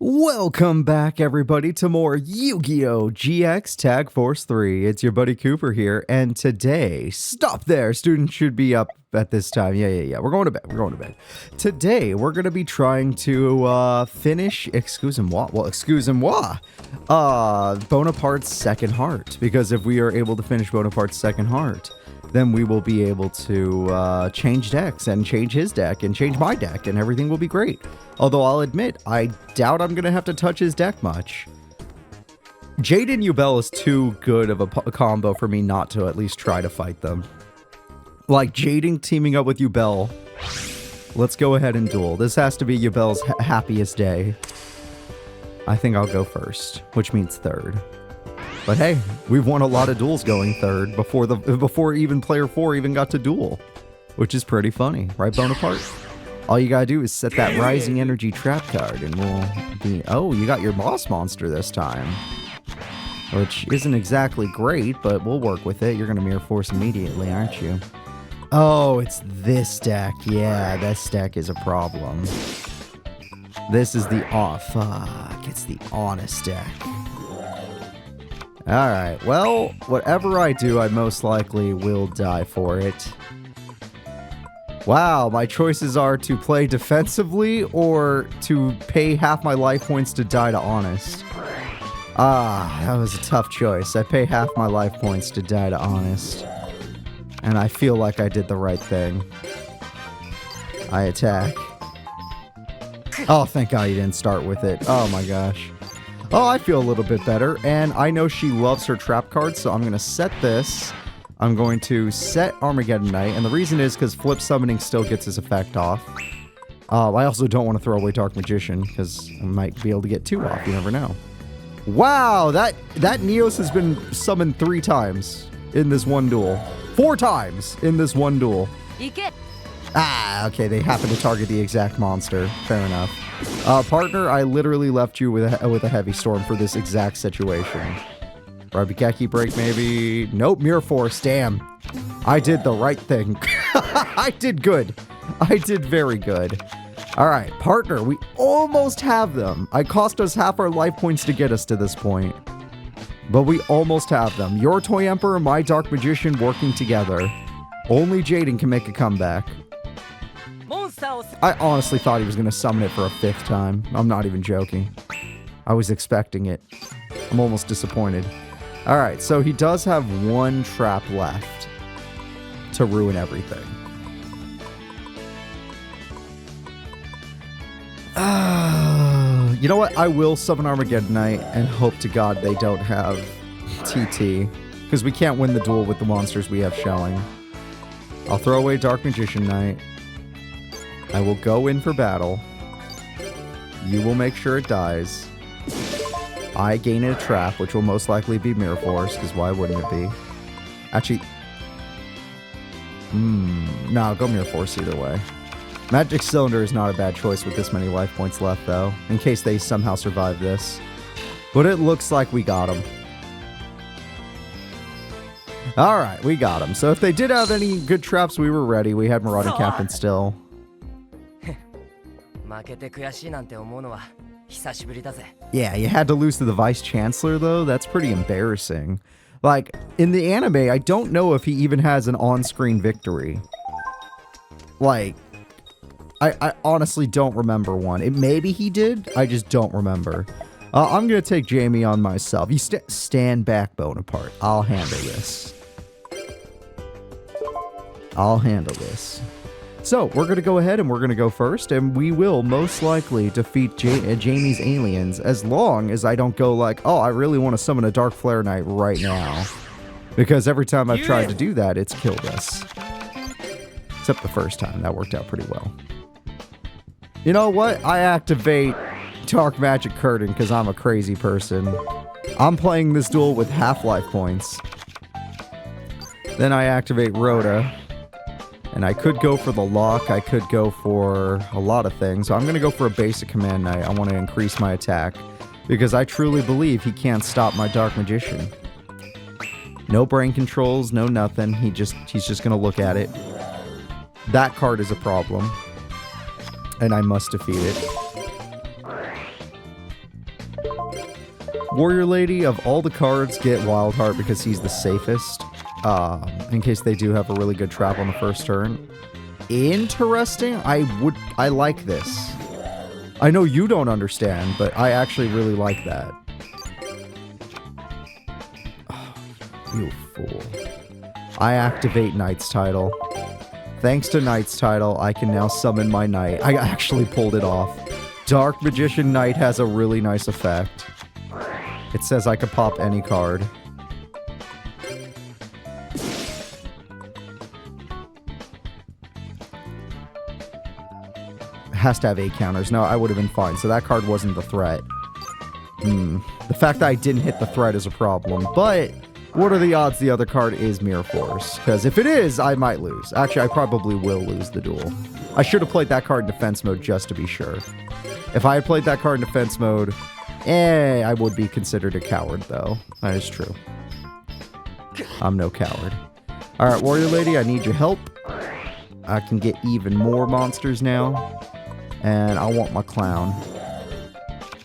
Welcome back, everybody, to more Yu-Gi-Oh! GX Tag Force 3. It's your buddy Cooper here, and today, stop there, students should be up at this time. Yeah, we're going to bed, Today, we're going to be trying to, finish, Bonaparte's second heart, because if we are able to finish Bonaparte's second heart, then we will be able to change decks and change his deck and change my deck and everything will be great. Although I'll admit, I doubt I'm going to have to touch his deck much. Jade and Yubel is too good of a combo for me not to at least try to fight them. Like Jade teaming up with Yubel. Let's go ahead and duel. This has to be Yubel's happiest day. I think I'll go first, which means third. But hey, we've won a lot of duels going third before even player 4 even got to duel, which is pretty funny, right, Bonaparte? All you gotta do is set that rising energy trap card, and we'll be. Oh, you got your boss monster this time, which isn't exactly great, but we'll work with it. You're gonna mirror force immediately, aren't you? Oh, it's this deck. Yeah, this deck is a problem. This is the fuck. It's the honest deck. Alright, well, whatever I do, I most likely will die for it. Wow, my choices are to play defensively or to pay half my life points to die to honest. That was a tough choice. I pay half my life points to die to honest. And I feel like I did the right thing. I attack. Oh, thank God you didn't start with it. Oh my gosh. Oh, I feel a little bit better, and I know she loves her trap cards, so I'm going to set this. I'm going to set Armageddon Knight, and the reason is because Flip Summoning still gets his effect off. I also don't want to throw away Dark Magician, because I might be able to get 2 off, you never know. Wow, that Neos has been summoned 3 times in this one duel. 4 times in this one duel. Okay, they happen to target the exact monster. Fair enough. Partner, I literally left you with a heavy storm for this exact situation. Rabikaki break, maybe? Nope, Mirror Force, damn. I did the right thing. I did good. I did very good. Alright, partner, we almost have them. It cost us half our life points to get us to this point. But we almost have them. Your Toy Emperor, my Dark Magician working together. Only Jaden can make a comeback. I honestly thought he was going to summon it for a 5th time. I'm not even joking. I was expecting it. I'm almost disappointed. Alright, so he does have 1 trap left to ruin everything. You know what? I will summon Armageddon Knight and hope to God they don't have TT. Because we can't win the duel with the monsters we have showing. I'll throw away Dark Magician Knight. I will go in for battle. You will make sure it dies. I gain a trap, which will most likely be Mirror Force, because why wouldn't it be? Actually... no, go Mirror Force either way. Magic Cylinder is not a bad choice with this many life points left, though, in case they somehow survive this. But it looks like we got him. Alright, we got him. So if they did have any good traps, we were ready. We had Marauding Captain still. Yeah, you had to lose to the Vice Chancellor, though. That's pretty embarrassing. Like, in the anime, I don't know if he even has an on-screen victory. Like, I honestly don't remember one. Maybe he did, I just don't remember. I'm gonna take Jaime on myself. You stand back, Bonaparte. I'll handle this. I'll handle this. So, we're going to go ahead and we're going to go first, and we will most likely defeat Jaime's aliens as long as I don't go like, oh, I really want to summon a Dark Flare Knight right now. Because every time I've tried to do that, it's killed us. Except the first time. That worked out pretty well. You know what? I activate Dark Magic Curtain because I'm a crazy person. I'm playing this duel with half life points. Then I activate Rhoda. And I could go for the lock, I could go for a lot of things. So I'm going to go for a basic command knight. I want to increase my attack. Because I truly believe he can't stop my Dark Magician. No brain controls, no nothing. He's just going to look at it. That card is a problem. And I must defeat it. Warrior Lady, of all the cards, get Wild Heart because he's the safest. In case they do have a really good trap on the first turn. Interesting. I like this. I know you don't understand, but I actually really like that. Oh, you fool. I activate Knight's Title. Thanks to Knight's Title, I can now summon my Knight. I actually pulled it off. Dark Magician Knight has a really nice effect. It says I could pop any card. Has to have 8 counters. No, I would have been fine. So that card wasn't the threat. The fact that I didn't hit the threat is a problem. But what are the odds the other card is Mirror Force? Because if it is, I might lose. Actually, I probably will lose the duel. I should have played that card in defense mode just to be sure. If I had played that card in defense mode, I would be considered a coward, though. That is true. I'm no coward. Alright, Warrior Lady, I need your help. I can get even more monsters now. And I want my clown.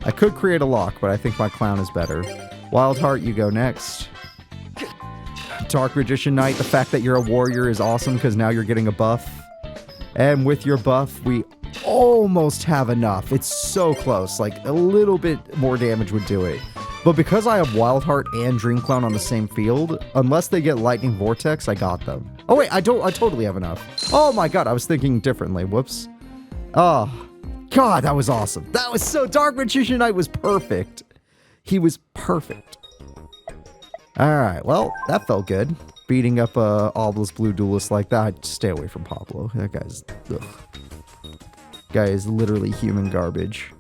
I could create a lock, but I think my clown is better. Wild Heart, you go next. Dark Magician Knight, the fact that you're a warrior is awesome because now you're getting a buff. And with your buff, we almost have enough. It's so close. Like, a little bit more damage would do it. But because I have Wild Heart and Dream Clown on the same field, unless they get Lightning Vortex, I got them. Oh wait, I totally have enough. Oh my god, I was thinking differently. Whoops. Oh, god, that was awesome. That was so... Dark Magician Knight was perfect. He was perfect. Alright, well, that felt good. Beating up a Obelisk Blue Duelist like that, stay away from Pablo. That guy's... ugh. Guy is literally human garbage.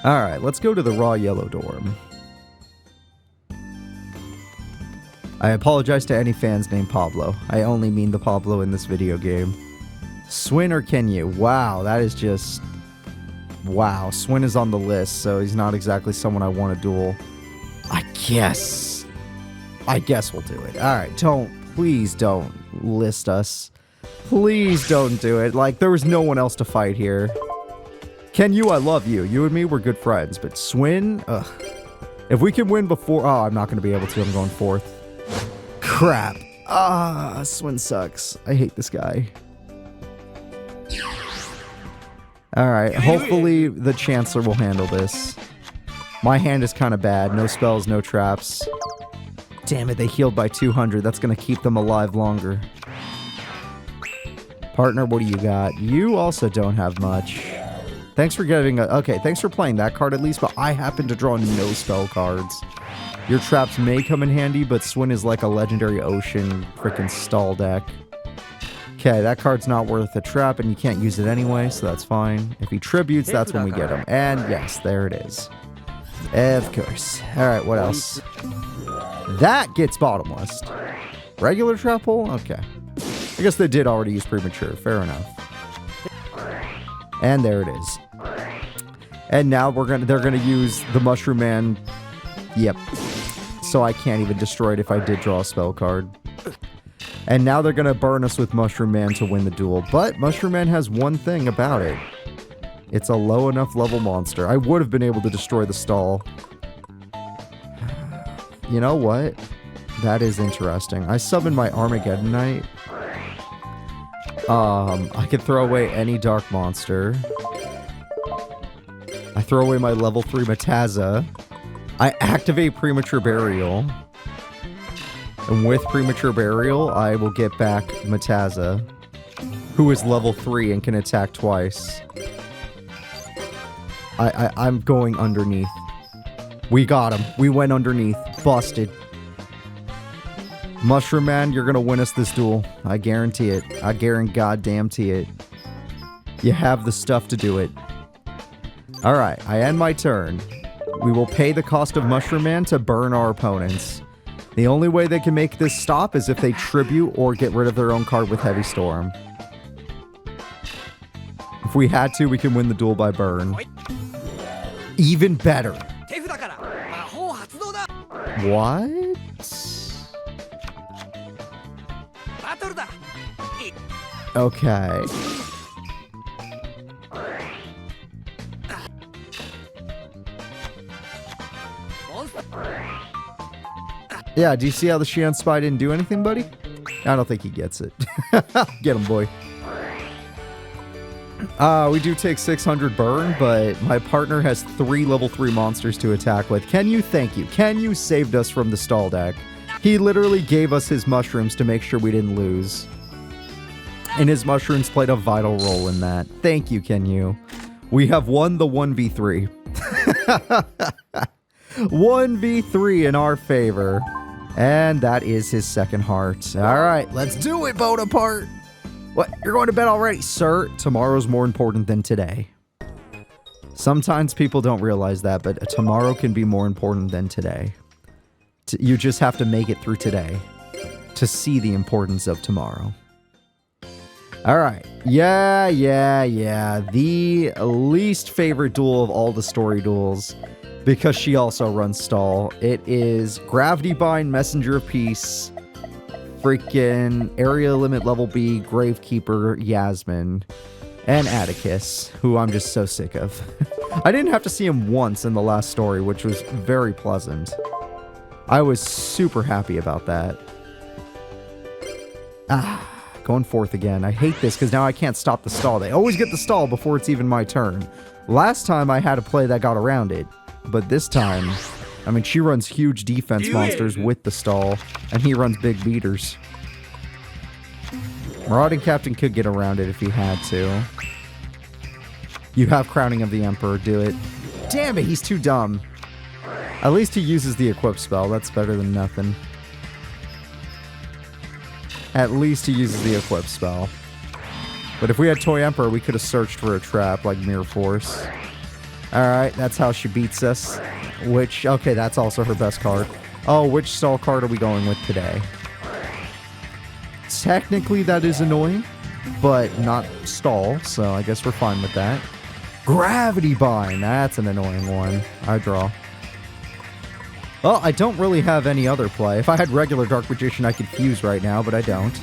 Alright, let's go to the Raw Yellow Dorm. I apologize to any fans named Pablo. I only mean the Pablo in this video game. Swin or Kenyu? Wow, that is just... wow, Swin is on the list, so he's not exactly someone I want to duel. I guess we'll do it. Alright, please don't list us. Please don't do it. Like, there was no one else to fight here. Kenyu, I love you. You and me, we're good friends. But Swin? Ugh. If we can win before... oh, I'm not going to be able to. I'm going 4th. Crap. Swin sucks. I hate this guy. Alright, hopefully the Chancellor will handle this. My hand is kind of bad. No spells, no traps. Damn it, they healed by 200. That's going to keep them alive longer. Partner, what do you got? You also don't have much. Thanks for getting a... okay, thanks for playing that card at least, but I happen to draw no spell cards. Your traps may come in handy, but Swin is like a Legendary Ocean freaking stall deck. Okay, that card's not worth a trap, and you can't use it anyway, so that's fine. If he tributes, that's when we get him. And yes, there it is. Of course. Alright, what else? That gets bottomless. Regular trap hole? Okay. I guess they did already use premature. Fair enough. And there it is. And now they're gonna use the Mushroom Man. Yep. So I can't even destroy it if I did draw a spell card. And now they're gonna burn us with Mushroom Man to win the duel. But Mushroom Man has one thing about it. It's a low enough level monster. I would have been able to destroy the stall. You know what? That is interesting. I summoned my Armageddon Knight. I could throw away any dark monster. I throw away my level 3 Mataza. I activate Premature Burial. And with Premature Burial, I will get back Mataza, who is level 3 and can attack twice. I'm going underneath. We got him. We went underneath. Busted. Mushroom Man, you're gonna win us this duel. I guarantee it. I guarantee it. You have the stuff to do it. Alright, I end my turn. We will pay the cost of Mushroom Man to burn our opponents. The only way they can make this stop is if they tribute or get rid of their own card with Heavy Storm. If we had to, we can win the duel by burn. Even better. What? Okay. Yeah, do you see how the Shion Spy didn't do anything, buddy? I don't think he gets it. Get him, boy. We do take 600 burn, but my partner has 3 level 3 monsters to attack with. Kenyu, thank you. Kenyu saved us from the stall deck. He literally gave us his mushrooms to make sure we didn't lose. And his mushrooms played a vital role in that. Thank you, Kenyu. We have won the 1v3. 1v3 in our favor. And that is his second heart. All right, let's do it, Bonaparte. What? You're going to bed already? Sir, tomorrow's more important than today. Sometimes people don't realize that, but tomorrow can be more important than today. You just have to make it through today to see the importance of tomorrow. All right. Yeah. The least favorite duel of all the story duels, because she also runs stall. It is Gravity Bind, Messenger of Peace, freaking Area Limit Level B, Gravekeeper, Yasmin, and Atticus, who I'm just so sick of. I didn't have to see him once in the last story, which was very pleasant. I was super happy about that. Going forth again. I hate this because now I can't stop the stall. They always get the stall before it's even my turn. Last time I had a play that got around it. But this time, I mean, she runs huge defense monsters with the stall, and he runs big beaters. Marauding Captain could get around it if he had to. You have Crowning of the Emperor. Do it. Damn it, he's too dumb. At least he uses the equip spell. That's better than nothing. At least he uses the equip spell. But if we had Toy Emperor, we could have searched for a trap like Mirror Force. Alright, that's how she beats us. Which, okay, that's also her best card. Oh, which stall card are we going with today? Technically, that is annoying, but not stall, so I guess we're fine with that. Gravity Bind, that's an annoying one. I draw. Well, I don't really have any other play. If I had regular Dark Magician, I could fuse right now, but I don't.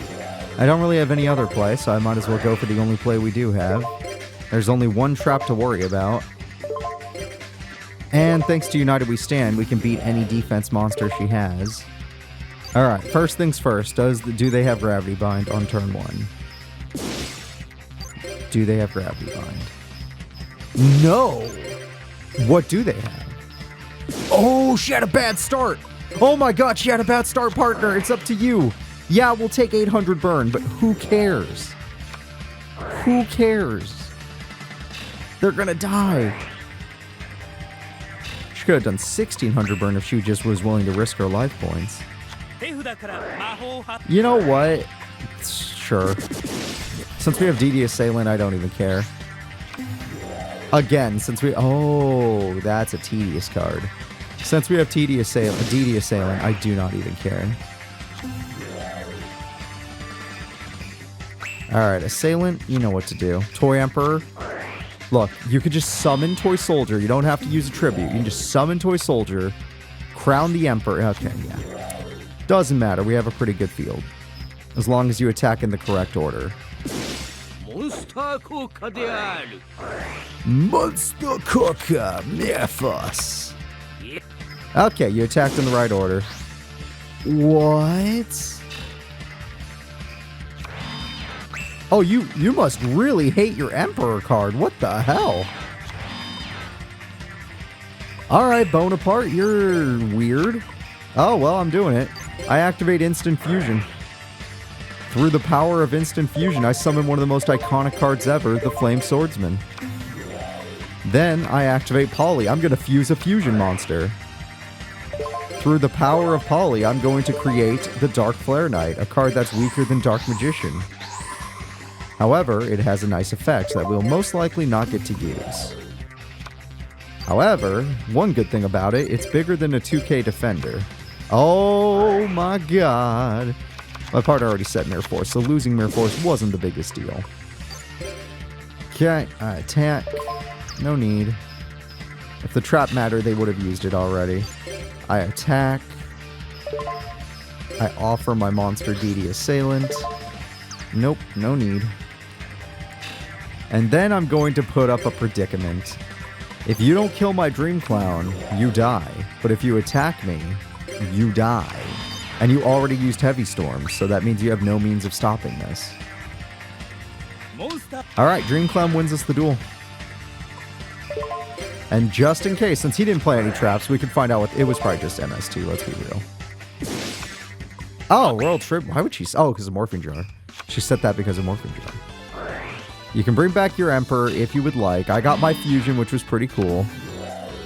I don't really have any other play, so I might as well go for the only play we do have. There's only one trap to worry about. And thanks to United We Stand, we can beat any defense monster she has. Alright, first things first, do they have Gravity Bind on turn 1? Do they have Gravity Bind? No! What do they have? Oh, she had a bad start! Oh my god, she had a bad start, partner! It's up to you! Yeah, we'll take 800 burn, but who cares? Who cares? They're gonna die. She could have done 1600 burn if she just was willing to risk her life points. You know what? Sure. Since we have DD Assailant, I don't even care. Again, since we... Oh, that's a tedious card. Since we have DD Assailant, I do not even care. Alright, Assailant, you know what to do. Toy Emperor. Look, you could just summon Toy Soldier. You don't have to use a tribute. You can just summon Toy Soldier, crown the Emperor. Okay, yeah. Doesn't matter. We have a pretty good field. As long as you attack in the correct order. Monster Cooker, Nerfos. Okay, you attacked in the right order. What? Oh, you must really hate your Emperor card. What the hell? Alright, Bonaparte, you're weird. Oh, well, I'm doing it. I activate Instant Fusion. Through the power of Instant Fusion, I summon one of the most iconic cards ever, the Flame Swordsman. Then, I activate Poly. I'm going to fuse a fusion monster. Through the power of Poly, I'm going to create the Dark Flare Knight, a card that's weaker than Dark Magician. However, it has a nice effect that we'll most likely not get to use. However, one good thing about it, it's bigger than a 2K Defender. Oh my god. My partner already set Mirror Force, so losing Mirror Force wasn't the biggest deal. Okay, I attack. No need. If the trap mattered, they would have used it already. I attack. I offer my monster DD Assailant. Nope, no need. And then I'm going to put up a predicament. If you don't kill my Dream Clown, you die. But if you attack me, you die. And you already used Heavy Storm, so that means you have no means of stopping this. Alright, Dream Clown wins us the duel. And just in case, since he didn't play any traps, we could find out what... It was probably just MS2, let's be real. Oh, World Trip. Why would she... Oh, because of Morphing Jar. She set that because of Morphing Jar. You can bring back your Emperor if you would like. I got my Fusion, which was pretty cool.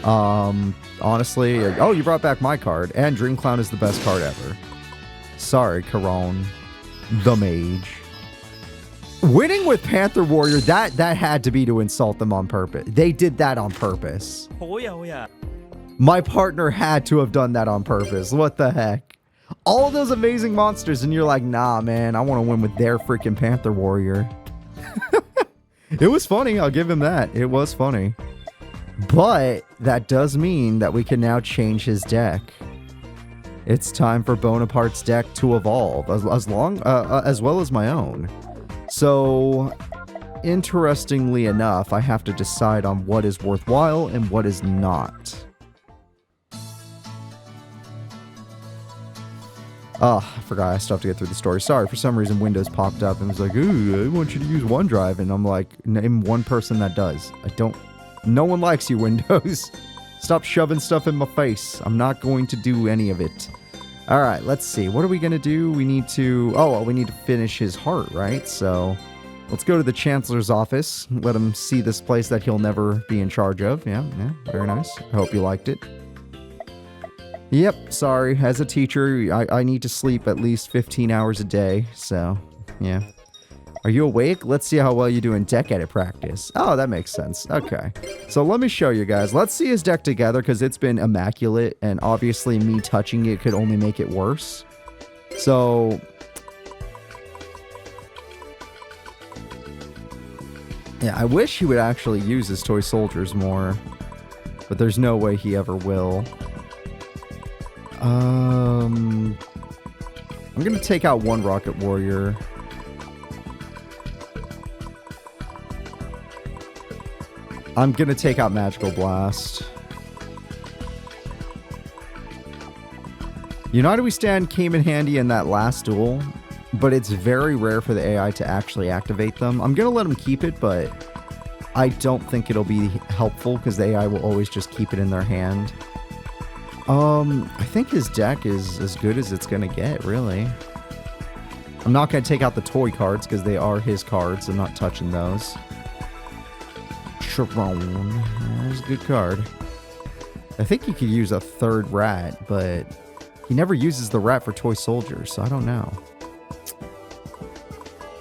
Honestly... Oh, you brought back my card. And Dream Clown is the best card ever. Sorry, Caron. The Mage. Winning with Panther Warrior, that had to be to insult them on purpose. They did that on purpose. Oh yeah. My partner had to have done that on purpose. What the heck? All those amazing monsters, and you're like, nah, man, I want to win with their freaking Panther Warrior. It was funny, I'll give him that. It was funny. But that does mean that we can now change his deck. It's time for Bonaparte's deck to evolve, as well as my own. So, interestingly enough, I have to decide on what is worthwhile and what is not. Oh, I forgot I still have to get through the story. Sorry, for some reason Windows popped up and was like, ooh, I want you to use OneDrive. And I'm like, name one person that does. No one likes you, Windows. Stop shoving stuff in my face. I'm not going to do any of it. All right, let's see. What are we going to do? We need to... Oh, well, we need to finish his heart, right? So let's go to the Chancellor's office. Let him see this place that he'll never be in charge of. Yeah, very nice. I hope you liked it. Yep, sorry. As a teacher, I need to sleep at least 15 hours a day. So, yeah. Are you awake? Let's see how well you do in deck edit practice. Oh, that makes sense. Okay. So let me show you guys. Let's see his deck together because it's been immaculate. And obviously me touching it could only make it worse. So... yeah, I wish he would actually use his toy soldiers more. But there's no way he ever will. I'm going to take out one Rocket Warrior. I'm going to take out Magical Blast. United We Stand came in handy in that last duel, but it's very rare for the AI to actually activate them. I'm going to let them keep it, but I don't think it'll be helpful because the AI will always just keep it in their hand. I think his deck is as good as it's going to get, really. I'm not going to take out the toy cards because they are his cards. I'm not touching those. Sharon. There's a good card. I think he could use a third rat, but he never uses the rat for toy soldiers, so I don't know.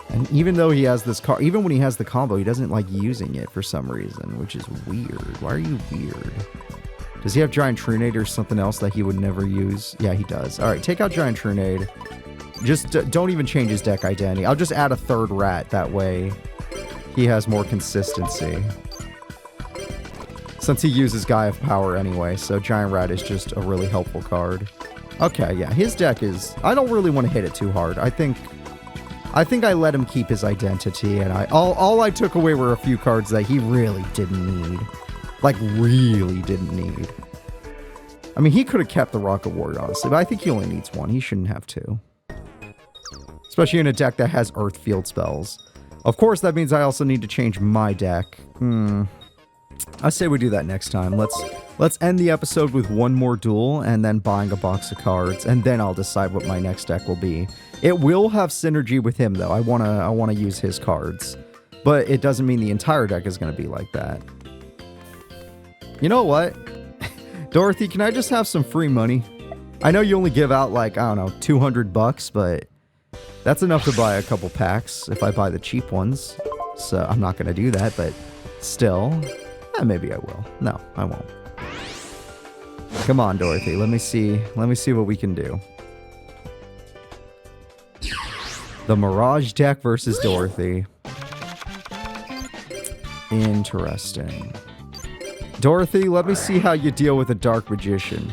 And even though he has this card, even when he has the combo, he doesn't like using it for some reason, which is weird. Why are you weird? Does he have Giant Trunade or something else that he would never use? Yeah, he does. All right, take out Giant Trunade. Just don't even change his deck identity. I'll just add a third rat. That way he has more consistency. Since he uses Guy of Power anyway, so Giant Rat is just a really helpful card. Okay, yeah, his deck is... I don't really want to hit it too hard. I think I let him keep his identity, and all I took away were a few cards that he really didn't need. Like, really didn't need. I mean, he could have kept the Rocket Warrior, honestly, but I think he only needs one. He shouldn't have two. Especially in a deck that has Earth Field spells. Of course, that means I also need to change my deck. I say we do that next time. Let's end the episode with one more duel and then buying a box of cards, and then I'll decide what my next deck will be. It will have synergy with him though. I wanna use his cards, but it doesn't mean the entire deck is gonna be like that. You know what, Dorothy? Can I just have some free money? I know you only give out like, I don't know, $200, but that's enough to buy a couple packs if I buy the cheap ones. So I'm not gonna do that, but still. Maybe I will. No, I won't. Come on, Dorothy. Let me see what we can do. The Mirage deck versus Dorothy. Interesting. Dorothy, let me see how you deal with a Dark Magician.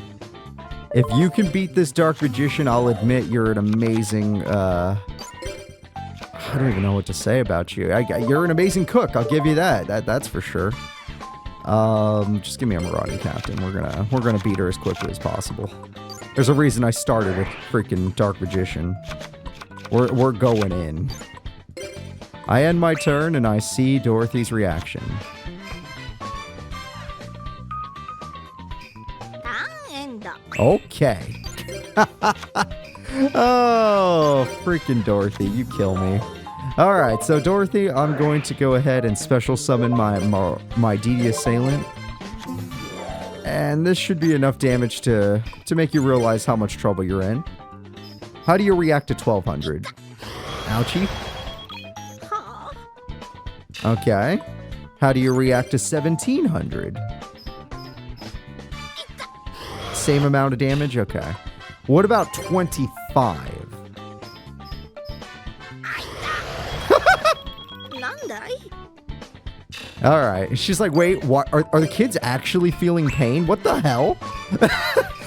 If you can beat this Dark Magician, I'll admit you're an amazing, I don't even know what to say about you. You're an amazing cook. I'll give you that. That's for sure. Just give me a Marauding Captain. We're gonna beat her as quickly as possible. There's a reason I started with freaking Dark Magician. We're going in. I end my turn and I see Dorothy's reaction. Okay. Oh, freaking Dorothy, you kill me. Alright, so Dorothy, I'm going to go ahead and special summon my DD Assailant. And this should be enough damage to make you realize how much trouble you're in. How do you react to 1200? Ouchie. Okay. How do you react to 1700? Same amount of damage? Okay. What about 25? Alright. She's like, wait, what? Are the kids actually feeling pain? What the hell?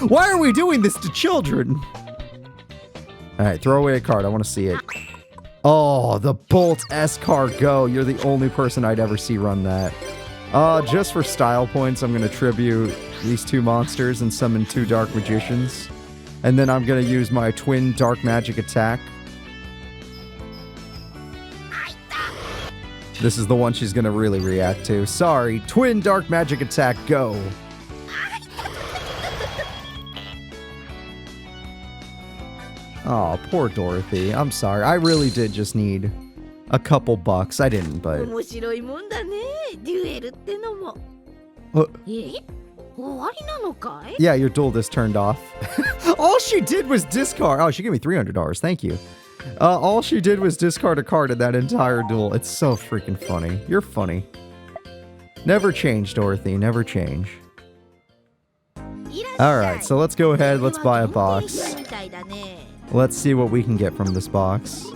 Why are we doing this to children? Alright, throw away a card. I want to see it. Oh, the Bolt Escargot. You're the only person I'd ever see run that. Just for style points, I'm going to tribute these two monsters and summon 2 Dark Magicians. And then I'm going to use my twin Dark Magic attack. This is the one she's going to really react to. Sorry, twin Dark Magic attack, go. Oh, poor Dorothy. I'm sorry. I really did just need a couple bucks. I didn't, but... Yeah, your duel disc turned off. All she did was discard. Oh, she gave me $300. Thank you. All she did was discard a card in that entire duel. It's so freaking funny. You're funny. Never change, Dorothy. Never change. Alright, so let's go ahead. Let's buy a box. Let's see what we can get from this box.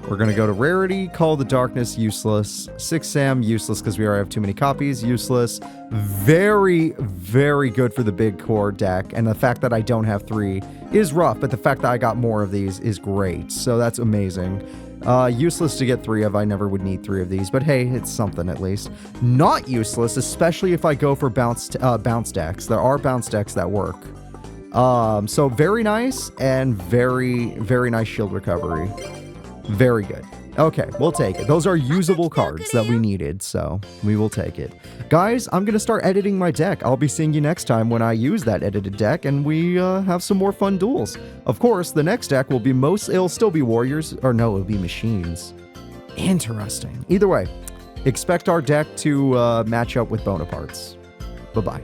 We're going to go to Rarity, Call the Darkness, useless. 6 Sam, useless because we already have too many copies, useless. Very, very good for the big core deck. And the fact that I don't have 3 is rough, but the fact that I got more of these is great. So that's amazing. Useless to get 3 of. I never would need 3 of these, but hey, it's something at least. Not useless, especially if I go for bounce decks. There are bounce decks that work. So very nice and very, very nice shield recovery. Very good. Okay, we'll take it. Those are usable cards that we needed, so we will take it. Guys, I'm going to start editing my deck. I'll be seeing you next time when I use that edited deck and we have some more fun duels. Of course, the next deck will be it'll still be warriors, or no, it'll be machines. Interesting. Either way, expect our deck to match up with Bonaparte's. Bye-bye.